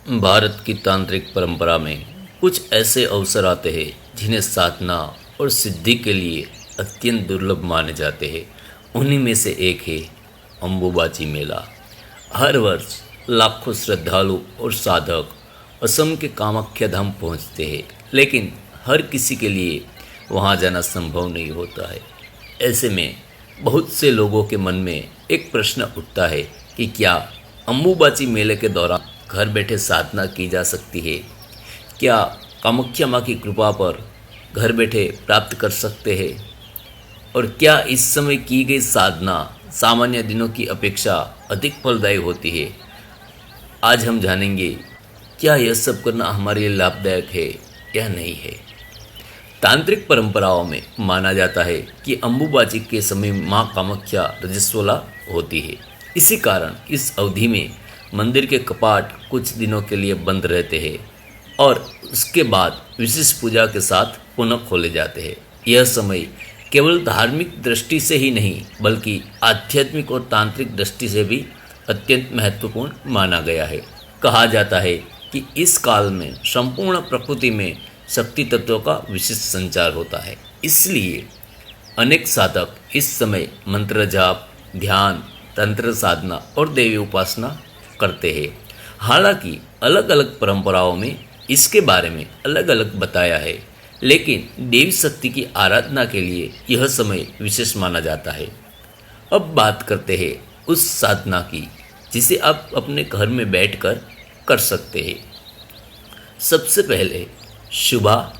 भारत की तांत्रिक परंपरा में कुछ ऐसे अवसर आते हैं जिन्हें साधना और सिद्धि के लिए अत्यंत दुर्लभ माने जाते हैं। उन्हीं में से एक है अम्बुबाची मेला। हर वर्ष लाखों श्रद्धालु और साधक असम के कामाख्या धाम पहुंचते हैं, लेकिन हर किसी के लिए वहां जाना संभव नहीं होता है। ऐसे में बहुत से लोगों के मन में एक प्रश्न उठता है कि क्या अम्बुबाची मेले के दौरान घर बैठे साधना की जा सकती है? क्या कामाख्या माँ की कृपा पर घर बैठे प्राप्त कर सकते हैं? और क्या इस समय की गई साधना सामान्य दिनों की अपेक्षा अधिक फलदायी होती है? आज हम जानेंगे क्या यह सब करना हमारे लिए लाभदायक है या नहीं है। तांत्रिक परंपराओं में माना जाता है कि अम्बुबाची के समय माँ कामाख्या रजस्वला होती है। इसी कारण इस अवधि में मंदिर के कपाट कुछ दिनों के लिए बंद रहते हैं और उसके बाद विशेष पूजा के साथ पुनः खोले जाते हैं। यह समय केवल धार्मिक दृष्टि से ही नहीं बल्कि आध्यात्मिक और तांत्रिक दृष्टि से भी अत्यंत महत्वपूर्ण माना गया है। कहा जाता है कि इस काल में संपूर्ण प्रकृति में शक्ति तत्वों का विशेष संचार होता है। इसलिए अनेक साधक इस समय मंत्र जाप, ध्यान, तंत्र साधना और देवी उपासना करते हैं। हालांकि अलग अलग परंपराओं में इसके बारे में अलग अलग बताया है, लेकिन देवी शक्ति की आराधना के लिए यह समय विशेष माना जाता है। अब बात करते हैं उस साधना की जिसे आप अपने घर में बैठकर कर सकते हैं। सबसे पहले सुबह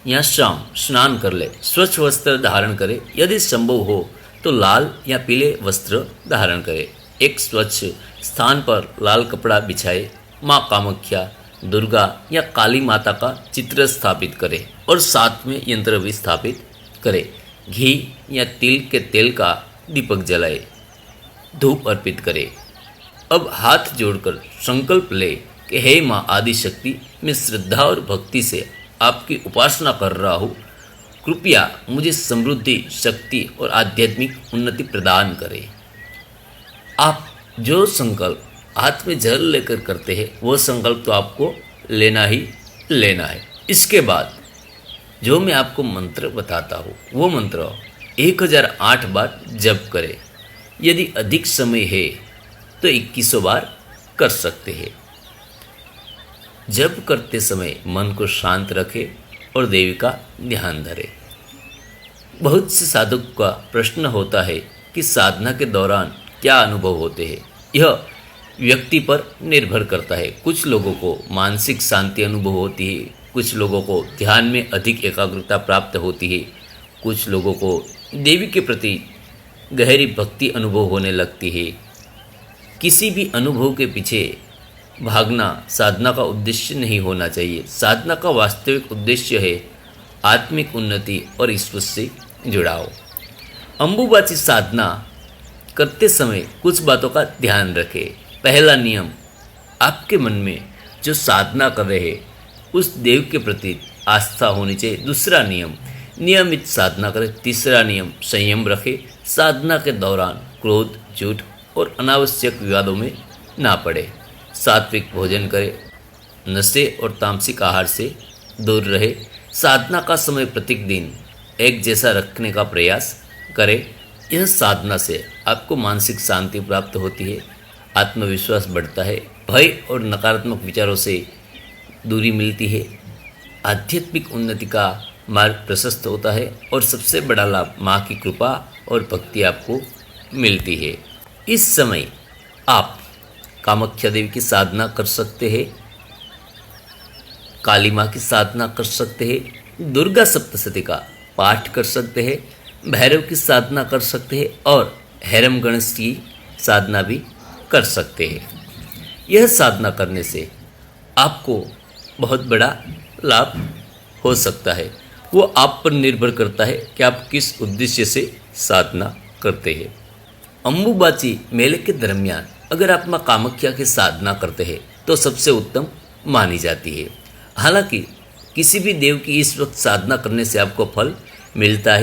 या शाम स्नान कर ले, स्वच्छ वस्त्र धारण करें, यदि संभव हो तो लाल या पीले वस्त्र धारण करें। एक स्वच्छ स्थान पर लाल कपड़ा बिछाए, माँ कामाख्या, दुर्गा या काली माता का चित्र स्थापित करें और साथ में यंत्र भी स्थापित करें। घी या तिल के तेल का दीपक जलाए, धूप अर्पित करें। अब हाथ जोड़कर संकल्प ले कि हे माँ आदि शक्ति, मैं श्रद्धा और भक्ति से आपकी उपासना कर रहा हूँ। कृपया मुझे समृद्धि, शक्ति और आध्यात्मिक उन्नति प्रदान करें। आप जो संकल्प हाथ में जल लेकर करते हैं वो संकल्प तो आपको लेना ही लेना है। इसके बाद जो मैं आपको मंत्र बताता हूँ वो मंत्र 1008 बार जप करें। यदि अधिक समय है तो 2100 बार कर सकते हैं। जप करते समय मन को शांत रखें और देवी का ध्यान धरें। बहुत से साधक का प्रश्न होता है कि साधना के दौरान क्या अनुभव होते हैं। यह व्यक्ति पर निर्भर करता है। कुछ लोगों को मानसिक शांति अनुभव होती है, कुछ लोगों को ध्यान में अधिक एकाग्रता प्राप्त होती है, कुछ लोगों को देवी के प्रति गहरी भक्ति अनुभव होने लगती है। किसी भी अनुभव के पीछे भागना साधना का उद्देश्य नहीं होना चाहिए। साधना का वास्तविक उद्देश्य है आत्मिक उन्नति और ईश्वर से जुड़ाव। अम्बुबाची साधना करते समय कुछ बातों का ध्यान रखें। पहला नियम, आपके मन में जो साधना कर रहे हैं उस देव के प्रति आस्था होनी चाहिए। दूसरा नियम, नियमित साधना करें। तीसरा नियम, संयम रखें। साधना के दौरान क्रोध, झूठ और अनावश्यक विवादों में ना पड़े। सात्विक भोजन करें। नशे और तामसिक आहार से दूर रहे। साधना का समय प्रत्येक दिन एक जैसा रखने का प्रयास करें। यह साधना से आपको मानसिक शांति प्राप्त होती है, आत्मविश्वास बढ़ता है, भय और नकारात्मक विचारों से दूरी मिलती है, आध्यात्मिक उन्नति का मार्ग प्रशस्त होता है और सबसे बड़ा लाभ माँ की कृपा और भक्ति आपको मिलती है। इस समय आप कामाख्या देवी की साधना कर सकते हैं, काली माँ की साधना कर सकते हैं, दुर्गा सप्तशती का पाठ कर सकते हैं, भैरव की साधना कर सकते हैं और हैरम गणेश की साधना भी कर सकते हैं। यह साधना करने से आपको बहुत बड़ा लाभ हो सकता है। वो आप पर निर्भर करता है कि आप किस उद्देश्य से साधना करते हैं। अम्बुबाची मेले के दरमियान अगर आप माँ कामाख्या की साधना करते हैं तो सबसे उत्तम मानी जाती है। हालांकि किसी भी देव की इस वक्त साधना करने से आपको फल मिलता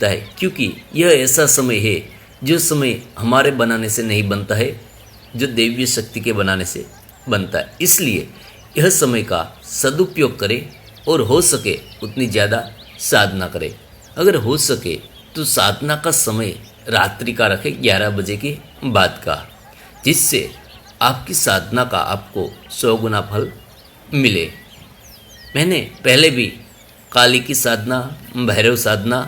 है, क्योंकि यह ऐसा समय है जो समय हमारे बनाने से नहीं बनता है, जो दैवीय शक्ति के बनाने से बनता है। इसलिए यह समय का सदुपयोग करें और हो सके उतनी ज़्यादा साधना करें। अगर हो सके तो साधना का समय रात्रि का रखें 11 बजे के बाद का, जिससे आपकी साधना का आपको 100 गुना फल मिले। मैंने पहले भी काली की साधना, भैरव साधना,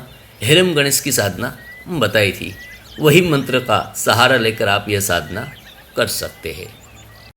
हिरम गणेश की साधना बताई थी। वही मंत्र का सहारा लेकर आप यह साधना कर सकते हैं।